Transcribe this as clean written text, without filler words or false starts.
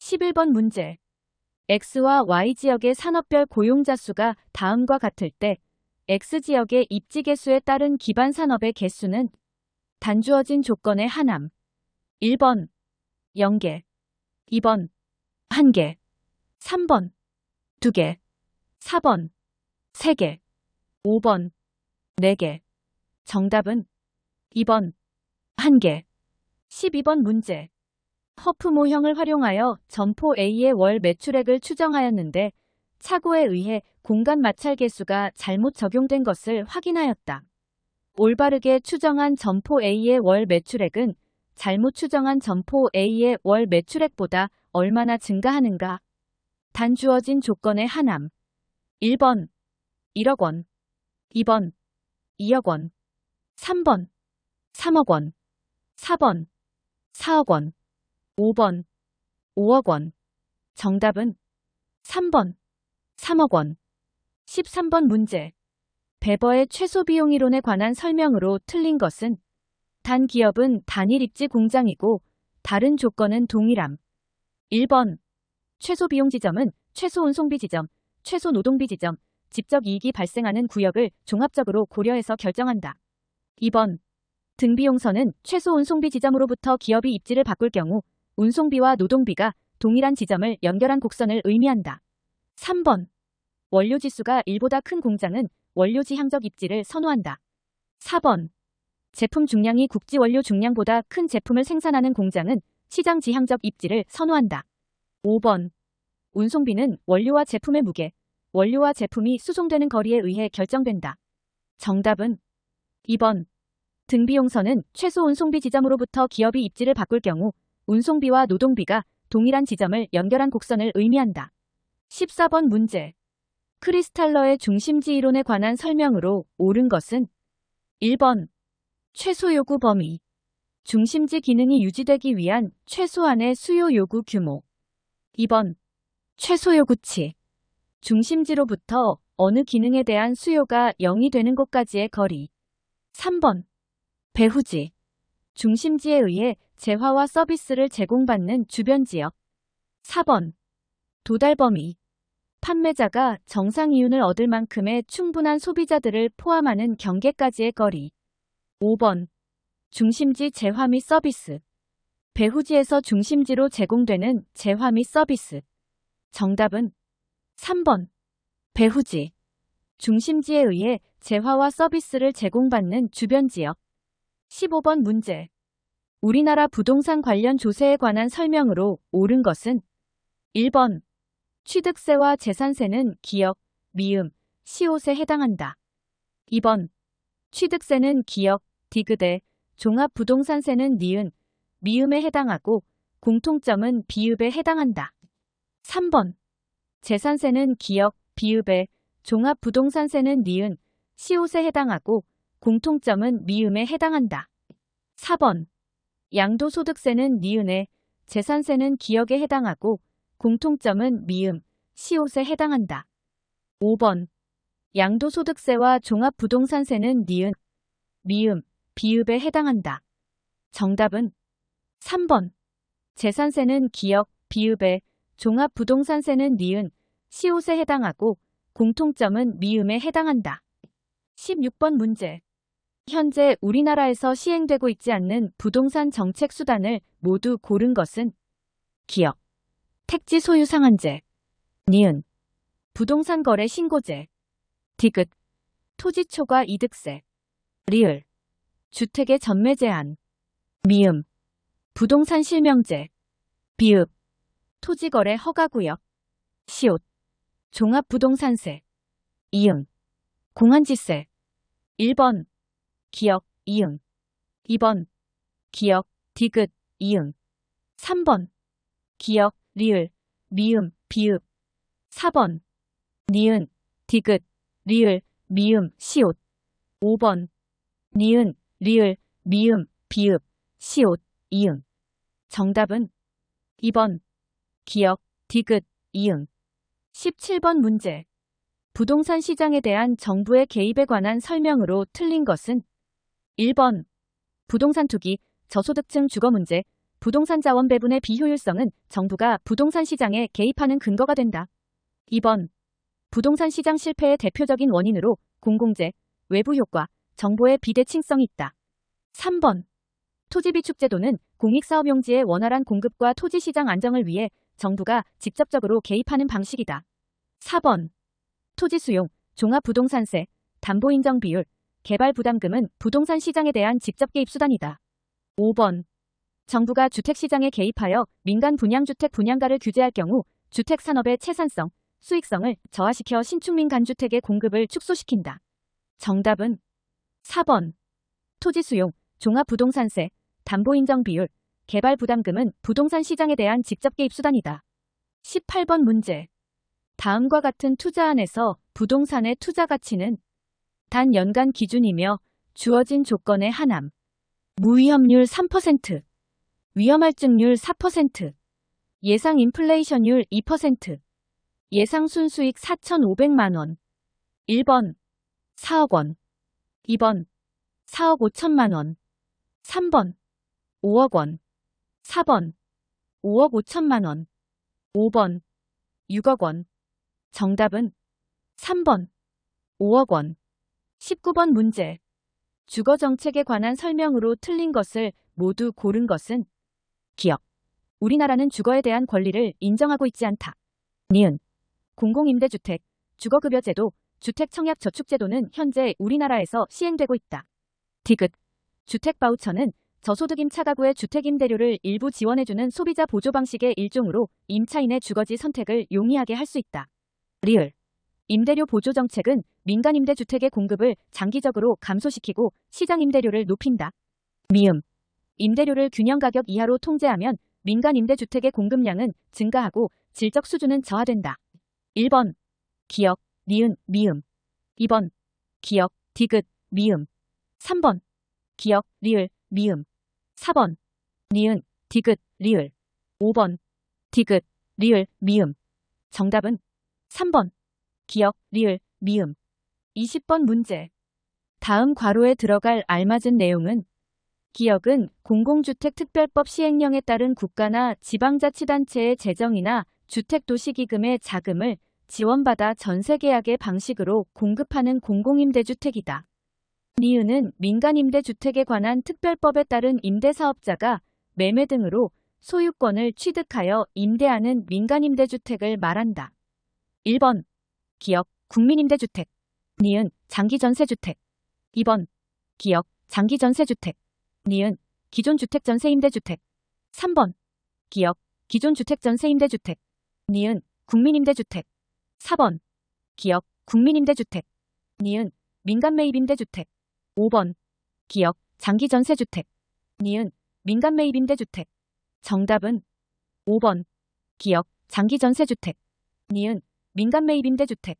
11번 문제. X와 Y지역의 산업별 고용자 수가 다음과 같을 때 X지역의 입지 개수에 따른 기반 산업의 개수는 단주어진 조건의 하남. 1번 0개, 2번 1개, 3번 2개, 4번 3개, 5번 4개. 정답은 2번 1개. 12번 문제. 허프 모형을 활용하여 점포 A의 월 매출액을 추정하였는데 착오에 의해 공간 마찰 계수가 잘못 적용된 것을 확인하였다. 올바르게 추정한 점포 A의 월 매출액은 잘못 추정한 점포 A의 월 매출액보다 얼마나 증가하는가? 단주어진 조건의 하남. 1번 1억 원, 2번 2억 원, 3번 3억 원, 4번 4억 원, 5번 5억 원. 정답은 3번 3억 원. 13번 문제. 베버의 최소 비용 이론에 관한 설명으로 틀린 것은 단 기업은 단일 입지 공장이고 다른 조건은 동일함. 1번 최소 비용 지점은 최소 운송비 지점, 최소 노동비 지점, 직접 이익이 발생하는 구역을 종합적으로 고려해서 결정한다. 2번 등비용선은 최소 운송비 지점으로부터 기업이 입지를 바꿀 경우 운송비와 노동비가 동일한 지점을 연결한 곡선을 의미한다. 3번 원료지수가 1보다 큰 공장은 원료지향적 입지를 선호한다. 4번 제품 중량이 국지 원료 중량보다 큰 제품을 생산하는 공장은 시장 지향적 입지를 선호한다. 5번 운송비는 원료와 제품의 무게, 원료와 제품이 수송되는 거리에 의해 결정된다. 정답은 2번 등비용선은 최소 운송비 지점으로부터 기업이 입지를 바꿀 경우 운송비와 노동비가 동일한 지점을 연결한 곡선을 의미한다. 14번 문제. 크리스탈러의 중심지 이론에 관한 설명으로 옳은 것은 1번 최소 요구 범위, 중심지 기능이 유지되기 위한 최소한의 수요 요구 규모. 2번 최소 요구치, 중심지로부터 어느 기능에 대한 수요가 0이 되는 곳까지의 거리. 3번 배후지, 중심지에 의해 재화와 서비스를 제공받는 주변 지역. 4번 도달 범위, 판매자가 정상 이윤을 얻을 만큼의 충분한 소비자들을 포함하는 경계까지의 거리. 5번 중심지 재화 및 서비스, 배후지에서 중심지로 제공되는 재화 및 서비스. 정답은 3번 배후지, 중심지에 의해 재화와 서비스를 제공받는 주변 지역. 15번 문제. 우리나라 부동산 관련 조세에 관한 설명으로 옳은 것은 1번 취득세와 재산세는 기역, 미음, 시옷에 해당한다. 2번 취득세는 기역, 디귿에, 종합부동산세는 니은, 미음에 해당하고 공통점은 비읍에 해당한다. 3번 재산세는 기역, 비읍에, 종합부동산세는 니은, 시옷에 해당하고 공통점은 미음에 해당한다. 4번 양도소득세는 니은에, 재산세는 기역에 해당하고 공통점은 미음, 시옷에 해당한다. 5번 양도소득세와 종합부동산세는 니은, 미음, 비읍에 해당한다. 정답은 3번 재산세는 기역, 비읍에, 종합부동산세는 니은, 시옷에 해당하고 공통점은 미음에 해당한다. 16번 문제. 현재 우리나라에서 시행되고 있지 않는 부동산 정책 수단을 모두 고른 것은 기역, 택지 소유 상한제, 니은, 부동산 거래 신고제, 디귿, 토지 초과 이득세, 리을, 주택의 전매 제한, 미음, 부동산 실명제, 비읍, 토지 거래 허가구역, 시옷, 종합부동산세, 이응, 공한지세. 1번 기역, 이응, 2번 기역, 디귿, 이응, 3번 기역, 리을, 미음, 비읍, 4번 니은, 디귿, 리을, 미음, 시옷, 5번 니은, 리을, 미음, 비읍, 시옷, 이응. 정답은 2번 기역, 디귿, 이응. 17번 문제. 부동산 시장에 대한 정부의 개입에 관한 설명으로 틀린 것은 1번 부동산 투기, 저소득층 주거 문제, 부동산 자원 배분의 비효율성은 정부가 부동산 시장에 개입하는 근거가 된다. 2번. 부동산 시장 실패의 대표적인 원인으로 공공재, 외부 효과, 정보의 비대칭성이 있다. 3번. 토지비축제도는 공익사업용지의 원활한 공급과 토지시장 안정을 위해 정부가 직접적으로 개입하는 방식이다. 4번. 토지수용, 종합부동산세, 담보인정비율, 개발부담금은 부동산 시장에 대한 직접 개입 수단이다. 5번. 정부가 주택시장에 개입하여 민간 분양주택 분양가를 규제할 경우 주택산업의 채산성, 수익성을 저하시켜 신축민 간주택의 공급을 축소시킨다. 정답은 4번. 토지수용, 종합부동산세, 담보인정비율, 개발부담금은 부동산 시장에 대한 직접 개입 수단이다. 18번 문제. 다음과 같은 투자안에서 부동산의 투자 가치는 단 연간 기준이며 주어진 조건의 하남. 무위험률 3%, 위험할증률 4%, 예상 인플레이션율 2%, 예상 순수익 4,500만 원. 1번 4억 원, 2번 4억 5천만 원, 3번 5억 원, 4번 5억 5천만 원, 5번 6억 원. 정답은 3번 5억 원. 19번 문제. 주거정책에 관한 설명으로 틀린 것을 모두 고른 것은 기억. 우리나라는 주거에 대한 권리를 인정하고 있지 않다. 니은. 공공임대주택, 주거급여제도, 주택청약저축제도는 현재 우리나라에서 시행되고 있다. 디귿. 주택바우처는 저소득 임차 가구의 주택임대료를 일부 지원해주는 소비자 보조 방식의 일종으로 임차인의 주거지 선택을 용이하게 할 수 있다. 리을. 임대료 보조 정책은 민간 임대주택의 공급을 장기적으로 감소시키고 시장 임대료를 높인다. 미음. 임대료를 균형 가격 이하로 통제하면 민간 임대주택의 공급량은 증가하고 질적 수준은 저하된다. 1번 기역, 니은, 미음. 2번 기역, 디귿, 미음. 3번 기역, 리을, 미음. 4번 니은, 디귿, 리을. 5번 디귿, 리을, 미음. 정답은 3번 기역, 리을, 미음. 20번 문제. 다음 괄호에 들어갈 알맞은 내용은 기역은 공공주택특별법 시행령에 따른 국가나 지방자치단체의 재정이나 주택도시기금의 자금을 지원받아 전세계약의 방식으로 공급하는 공공임대주택이다. 니은은 민간임대주택에 관한 특별법에 따른 임대사업자가 매매 등으로 소유권을 취득하여 임대하는 민간임대주택을 말한다. 1번 기역, 국민임대주택. 니은, 장기전세주택. 2번 기역, 장기전세주택. 니은, 기존주택전세임대주택. 3번 기역, 기존주택전세임대주택. 니은, 국민임대주택. 4번 기역, 국민임대주택. 니은, 민간매입임대주택. 5번 기역, 장기전세주택. 니은, 민간매입임대주택. 정답은 5번 기역, 장기전세주택. 니은, 민간매입임대주택.